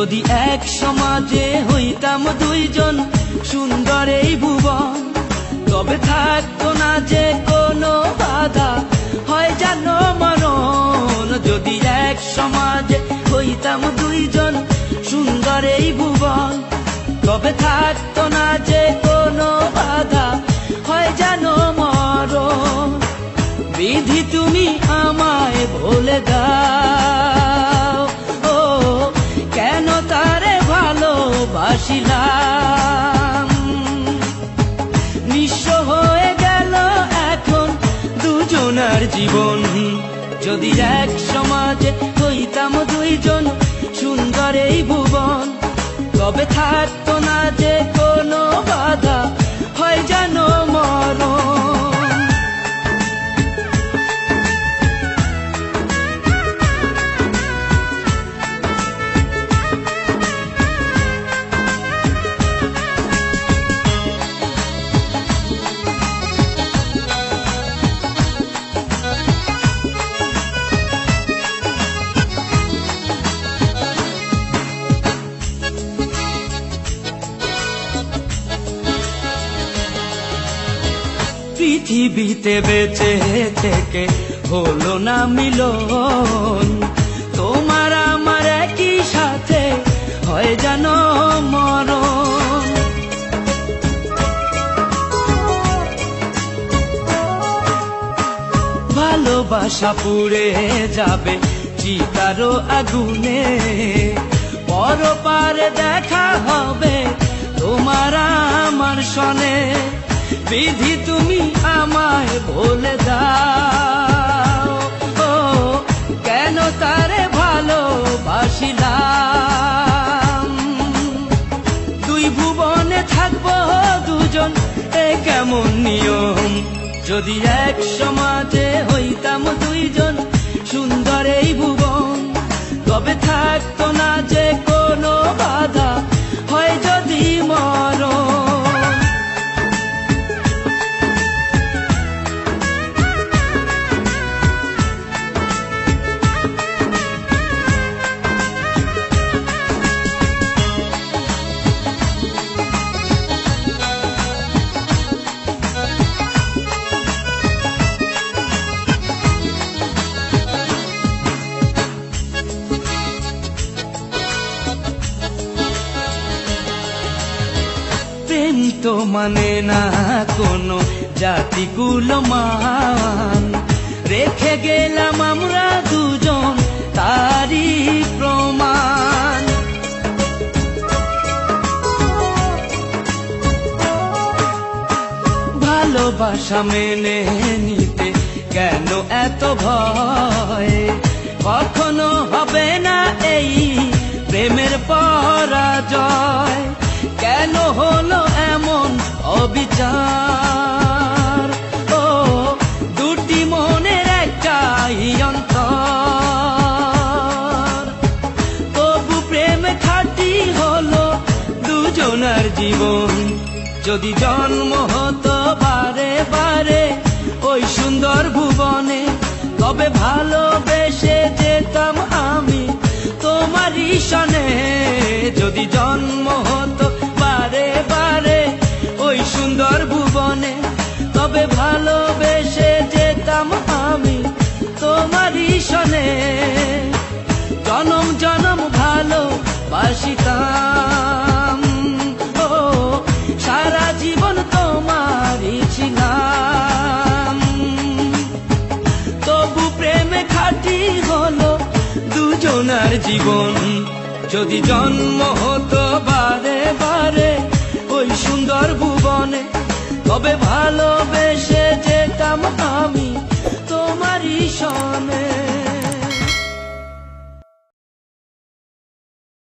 যদি এক সমাজে হইতাম দুইজন সুন্দর এই ভুবন, তবে থাকতো না যে কোনো বাধা, হয় জানো মরণ। যদি এক সমাজে হইতাম দুইজন সুন্দর এই ভুবন, তবে থাকতো না যে কোনো বাধা, হয় জানো মরণ। বিধি তুমি আমায় বলে দাও, ও কেন তারে ভালোবাসিলাম। নিঃস্ব হয়ে গেল এখন দুজনার জীবন। যদি এক সমাজে হইতাম দুইজন সুন্দর এই ভুবন, তবে থাকতো না যে কোনো বাধা, হয় জানো মরণ। পৃথিবীতে বেঁচে থেকে হলো না মিলন, তোমার আমার একই সাথে হয় জানো মরণ। ভালোবাসা পুড়ে যাবে চিতারো আগুনে, পরপারে দেখা হবে তোমার আমার সনে। বিধি তুমি আমায় বলে দাও, ও কেন তারে ভালোবাসিলাম। দুই ভুবনে থাকবো দুজন, এ কেমন নিয়ম। যদি এক সমাজে হইতাম দুইজন সুন্দর এই ভুবন, তবে থাকতো না যে কোনো বাধা, হয় যদি মরণ। প্রেম তো মানে না কোনো জাতিকুল মান, রেখে গেলাম আমরা দুজন তারই প্রমাণ। ভালোবাসা মেনে নিতে কেন এত ভয়, কখনো হবে না এই প্রেমের পরাজয়। কেন হলো এমন অবিচার, ও দুটি মনের একটাই অন্তর। তবু প্রেম খাঁটি হলো দুজনার জীবন। যদি জন্ম হতো বারে বারে ওই সুন্দর ভুবনে, তবে ভালোবেসে যেতাম আমি তোমারই সনে। যদি জন্ম হতো বারে বারে ওই সুন্দর ভুবনে, তবে ভালোবেসে যেতাম আমি তোমারই সনে। জনম জনম ভালোবাসিতাম, ও সারা জীবন তোমারই ছিলাম। তবু প্রেমে খাঁটি হলো দুজনার জীবন। যদি জন্ম হতো বারে বারে ওই সুন্দর ভুবনে, তবে ভালোবেসে যেতাম আমি তোমারই সনে।